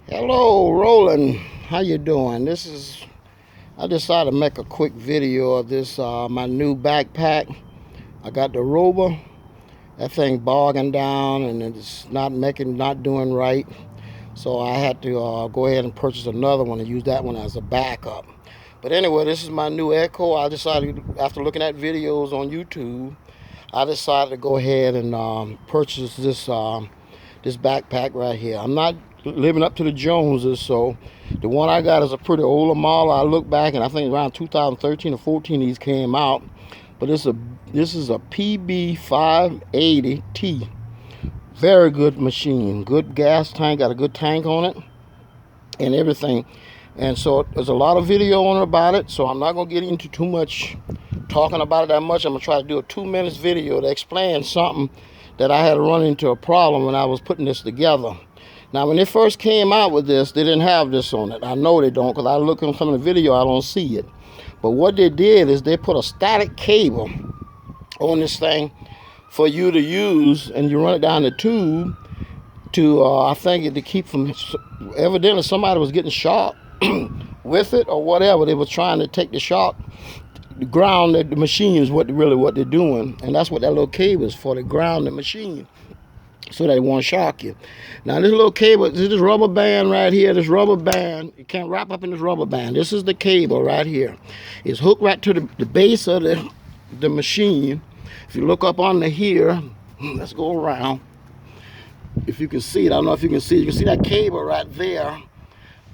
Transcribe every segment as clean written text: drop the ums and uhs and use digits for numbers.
Hello, Roland. How you doing? I decided to make a quick video of this my new backpack. I got the rover. That thing bogging down and it's not doing right. So I had to go ahead and purchase another one and use that one as a backup. But anyway, this is my new Echo. I decided, after looking at videos on YouTube, I decided to go ahead and purchase this backpack right here. I'm not living up to the Joneses, so the one I got is a pretty older model. I look back and I think around 2013 or 14 these came out. But this is a PB580T. Very good machine. Good gas tank, got a good tank on it and everything. And so there's a lot of video on about it, so I'm not going to get into too much talking about it that much. I'm going to try to do a 2 minutes video to explain something that I had run into a problem when I was putting this together. Now, when they first came out with this, they didn't have this on it. I know they don't, because I look on some of the video, I don't see it. But what they did is they put a static cable on this thing for you to use, and you run it down the tube to, I think, to keep from, evidently somebody was getting shocked with it or whatever. They were trying to take the shock, the ground the machine is what they're doing, and that's what that little cable is for, to ground the machine so that it won't shock you. Now this little cable, this rubber band right here, this rubber band, you can't wrap up in this rubber band. This is the cable right here. It's hooked right to the base of the machine. If you look up under here, let's go around. If you can see it, I don't know if you can see that cable right there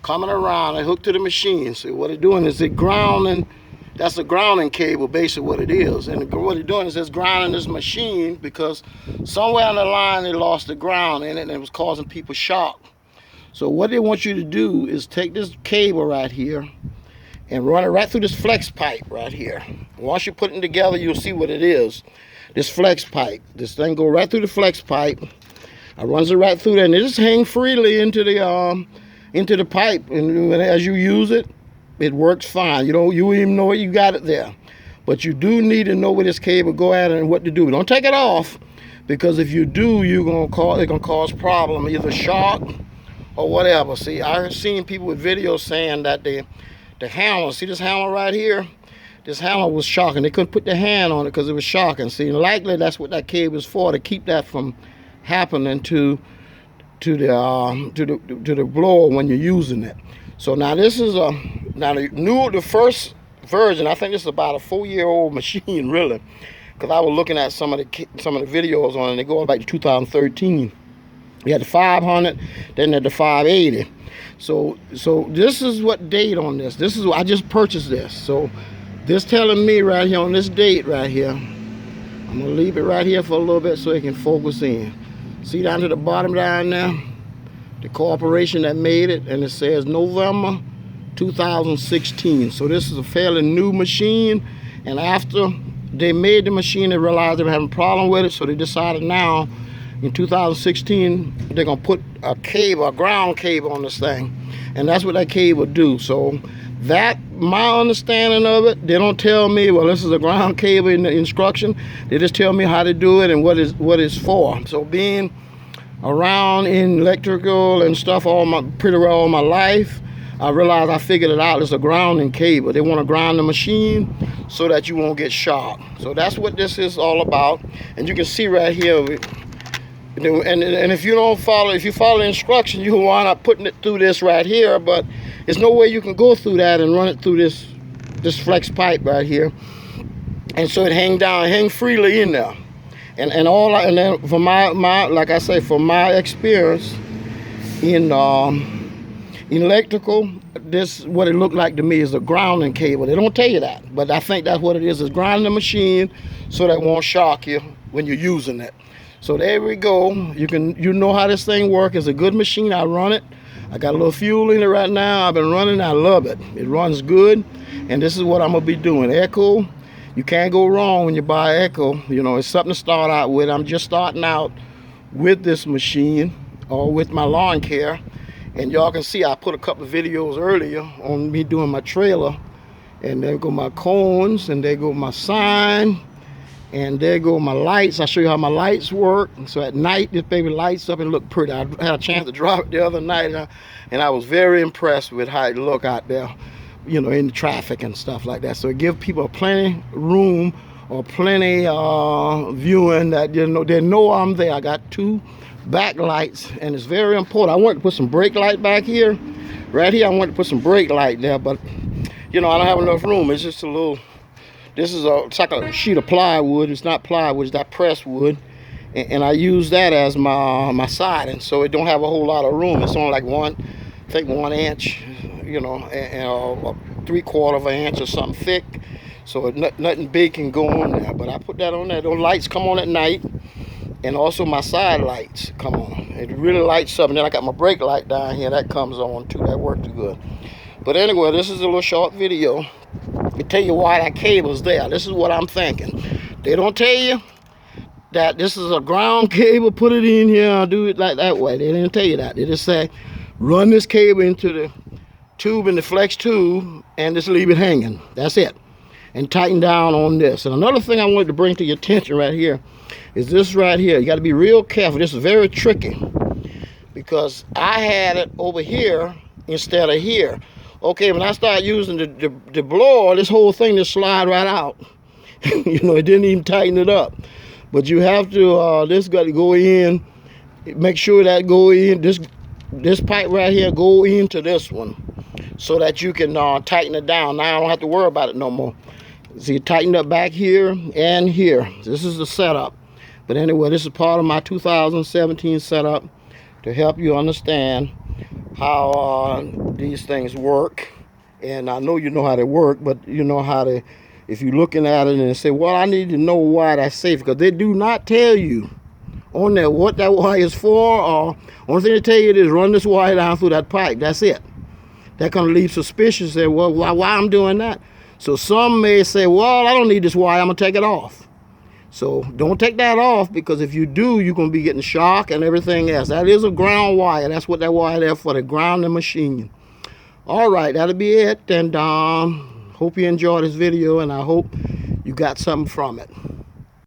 coming around and hooked to the machine. So what they're doing is they're grounding. That's a grounding cable, basically what it is. And what they're doing is it's grounding this machine because somewhere on the line they lost the ground in it and it was causing people shock. So what they want you to do is take this cable right here and run it right through this flex pipe right here. Once you put it together, you'll see what it is. This flex pipe. This thing go right through the flex pipe. It runs it right through there, and it just hang freely into the pipe. And as you use it, it works fine. You won't even know you got it there. But you do need to know where this cable go at and what to do. Don't take it off, because if you do, it's gonna cause problem, either shock or whatever. See, I've seen people with videos saying that the hammer, see this hammer right here? This hammer was shocking. They couldn't put their hand on it because it was shocking. See, likely that's what that cable is for, to keep that from happening to the blower when you're using it. So now this is the first version. I think this is about a 4-year-old machine, really, because I was looking at some of the videos on it. And they go back to 2013. You had the 500, then the 580. So this is what date on this. This is, I just purchased this. So this telling me right here on this date right here. I'm gonna leave it right here for a little bit so it can focus in. See down to the bottom down there, the corporation that made it, and it says November 2016. So this is a fairly new machine, and after they made the machine, they realized they were having a problem with it, so they decided now in 2016 they're gonna put a ground cable on this thing, and that's what that cable do. So that, my understanding of it, they don't tell me, well, this is a ground cable in the instruction. They just tell me how to do it and what it's for. So being around in electrical and stuff pretty well all my life, I realized, I figured it out. It's a grounding cable. They want to ground the machine so that you won't get shocked. So that's what this is all about. And you can see right here, and if you follow the instructions, you'll wind up putting it through this right here, but there's no way you can go through that and run it through this flex pipe right here. And so it hang freely in there. And then for my like I say, from my experience in electrical, this, what it looked like to me, is a grounding cable. They don't tell you that, but I think that's what it is. It's grounding the machine so that it won't shock you when you're using it. So there we go. You know how this thing works. It's a good machine. I run it. I got a little fuel in it right now. I've been running. I love it. It runs good, and this is what I'm gonna be doing. Echo. You can't go wrong when you buy Echo. It's something to start out with. I'm just starting out with this machine, or with my lawn care, and y'all can see I put a couple of videos earlier on me doing my trailer, and there go my cones, and there go my sign, And there go my lights. I'll show you how my lights work. So at night, this baby lights up and look pretty. I had a chance to drop it the other night, and I was very impressed with how it looked out there, you know, in the traffic and stuff like that. So it gives people plenty room or plenty viewing that they know I'm there. I got 2 back lights, and it's very important. I want to put some brake light back here. Right here, I want to put some brake light there, but you know, I don't have enough room. It's just a little. This is it's like a sheet of plywood. It's not plywood, it's that pressed wood. And I use that as my siding, so it don't have a whole lot of room. It's only like I think 1 inch, you know, and 3/4 of an inch or something thick. So nothing big can go on there. But I put that on there. Those lights come on at night. And also my side lights come on. It really lights up. And then I got my brake light down here. That comes on too. That works good. But anyway, this is a little short video. They tell you why that cable's there. This is what I'm thinking. They don't tell you that this is a ground cable, put it in here, do it like that way. They didn't tell you that. They just say, run this cable into the tube in the flex tube and just leave it hanging. That's it. And tighten down on this. And another thing I wanted to bring to your attention right here is this right here. You got to be real careful. This is very tricky because I had it over here instead of here. Okay, when I started using the blower, this whole thing just slide right out. You know, it didn't even tighten it up. But you have to, this got to go in, make sure that go in, this pipe right here go into this one so that you can tighten it down. Now I don't have to worry about it no more. So you tighten up back here and here. This is the setup. But anyway, this is part of my 2017 setup to help you understand how these things work. And I know you know how they work, but you know how to, if you're looking at it and say, well, I need to know why that's safe, because they do not tell you on there what that wire is for, or only thing they tell you is run this wire down through that pipe. That's it. That kind of leaves suspicion. Say, well, why I'm doing that? So some may say, well, I don't need this wire, I'm gonna take it off. So don't take that off, because if you do, you're going to be getting shock and everything else. That is a ground wire. That's what that wire is there for, the ground the machine. All right, that'll be it. And hope you enjoyed this video, and I hope you got something from it.